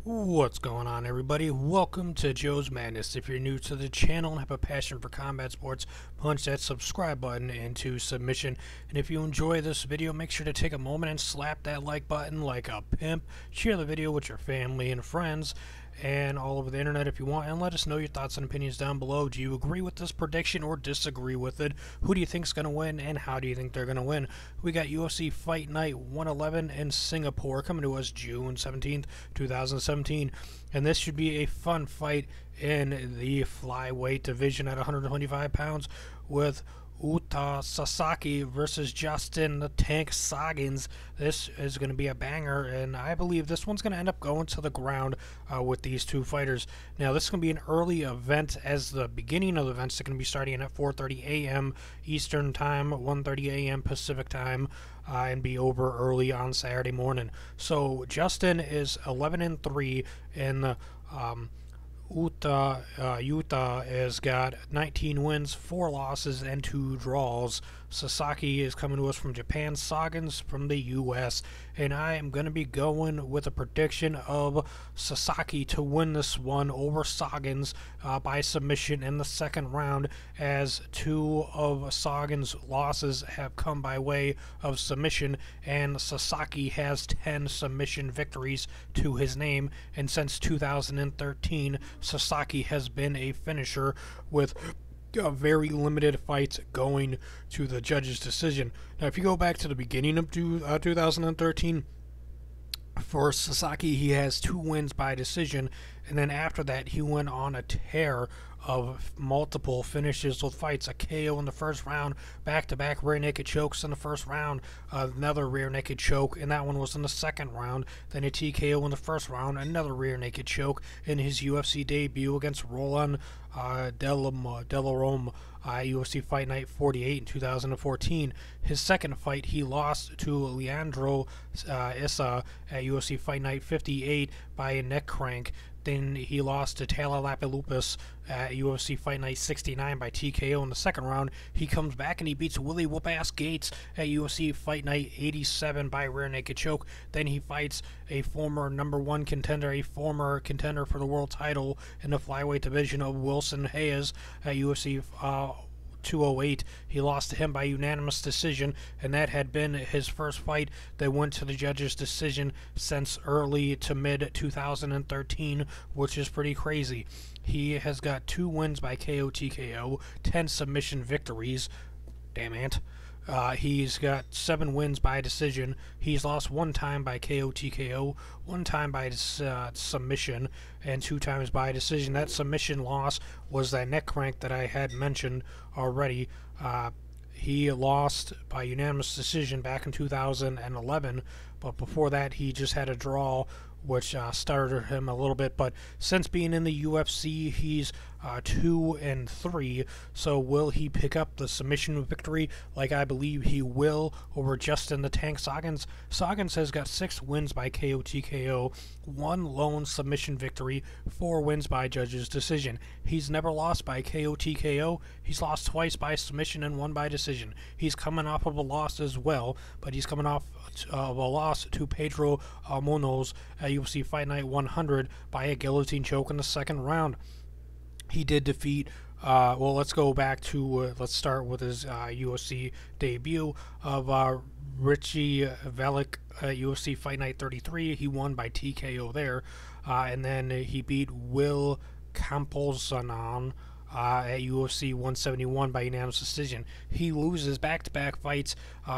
What's going on, everybody? Welcome to Joe's Madness. If you're new to the channel and have a passion for combat sports, punch that subscribe button into submission. And if you enjoy this video, make sure to take a moment and slap that like button like a pimp. Share the video with your family and friends and all over the internet if you want, and let us know your thoughts and opinions down below. Do you agree with this prediction or disagree with it? Who do you think is going to win, and how do you think they're going to win? We got UFC Fight Night 111 in Singapore coming to us June 17th, 2017, and this should be a fun fight in the flyweight division at 125 pounds with Ulka Sasaki versus Justin the Tank Scoggins. This is going to be a banger, and I believe this one's going to end up going to the ground with these two fighters. Now, this is going to be an early event, as the beginning of the events are going to be starting at 4:30 a.m. Eastern Time, 1:30 a.m. Pacific Time, and be over early on Saturday morning. So Justin is 11-3 in the Yuta has got 19 wins, 4 losses, and 2 draws. Sasaki is coming to us from Japan, Scoggins from the US, and I am going to be going with a prediction of Sasaki to win this one over Scoggins by submission in the second round, as 2 of Scoggins' losses have come by way of submission, and Sasaki has 10 submission victories to his name, and since 2013, Sasaki has been a finisher with very limited fights going to the judge's decision. Now, if you go back to the beginning of 2013, for Sasaki, he has 2 wins by decision, and then after that, he went on a tear of multiple finishes with fights. A KO in the first round, back-to-back rear naked chokes in the first round, another rear naked choke, and that one was in the second round, then a TKO in the first round, another rear naked choke in his UFC debut against Roland Delarome, UFC Fight Night 48 in 2014. His second fight, he lost to Leandro Issa at UFC Fight Night 58 by a neck crank. Then he lost to Taylor Lapilopoulos at UFC Fight Night 69 by TKO in the second round. He comes back and he beats Willie Whoop-Ass Gates at UFC Fight Night 87 by rear naked choke. Then he fights a former #1 contender, a former contender for the world title in the flyweight division of Wilson Hayes at UFC 208. He lost to him by unanimous decision, and that had been his first fight that went to the judge's decision since early to mid 2013, which is pretty crazy. He has got 2 wins by KO TKO, 10 submission victories. Damn it. He's got 7 wins by decision. He's lost 1 time by KO TKO, 1 time by submission, and 2 times by decision. That submission loss was that neck crank that I had mentioned already. He lost by unanimous decision back in 2011, but before that he just had a draw, which started him a little bit. But since being in the UFC, he's 2-3. So will he pick up the submission victory like I believe he will over Justin the Tank Scoggins? Scoggins has got 6 wins by KO TKO, 1 lone submission victory, 4 wins by judge's decision. He's never lost by KO TKO. He's lost twice by submission and 1 by decision. He's coming off of a loss as well, but he's coming off of a loss to Pedro Munoz at UFC Fight Night 100 by a guillotine choke in the second round. He did defeat, well, let's go back to, let's start with his UFC debut of Richie Velik at UFC Fight Night 33. He won by TKO there, and then he beat Will Camposanon at UFC 171 by unanimous decision. He loses back-to-back fights,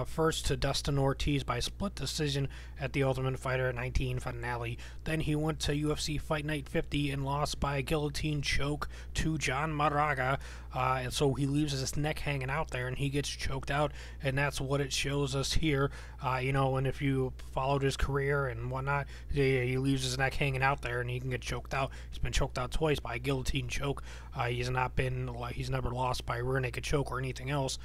first to Dustin Ortiz by split decision at the Ultimate Fighter 19 finale. Then he went to UFC Fight Night 50 and lost by a guillotine choke to John Moraga, and so he leaves his neck hanging out there and he gets choked out, and that's what it shows us here. You know, and if you followed his career and whatnot, he leaves his neck hanging out there and he can get choked out. He's been choked out twice by a guillotine choke. He's never lost by rear naked choke or anything else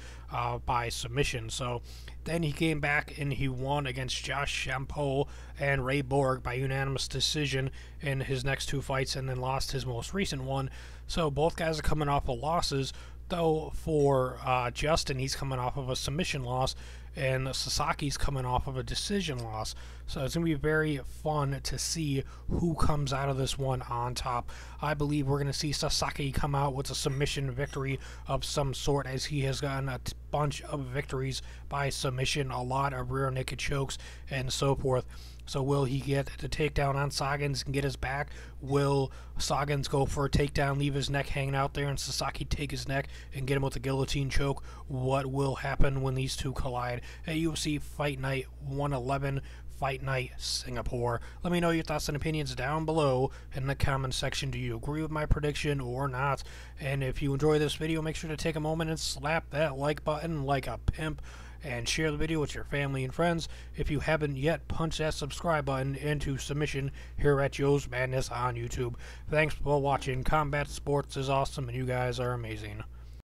by submission. So then he came back and he won against Josh Shampoo and Ray Borg by unanimous decision in his next 2 fights, and then lost his most recent one. So both guys are coming off of losses, though for Justin, he's coming off of a submission loss, and Sasaki's coming off of a decision loss. So it's going to be very fun to see who comes out of this one on top. I believe we're going to see Sasaki come out with a submission victory of some sort, as he has gotten a bunch of victories by submission, a lot of rear naked chokes, and so forth. So will he get the takedown on Scoggins and get his back? Will Scoggins go for a takedown, leave his neck hanging out there, and Sasaki take his neck and get him with a guillotine choke? What will happen when these two collide at UFC Fight Night 111, Fight Night Singapore? Let me know your thoughts and opinions down below in the comment section. Do you agree with my prediction or not? And if you enjoy this video, make sure to take a moment and slap that like button like a pimp, and share the video with your family and friends. If you haven't yet, punch that subscribe button into submission here at Joe's Madness on YouTube. Thanks for watching. Combat sports is awesome, and you guys are amazing.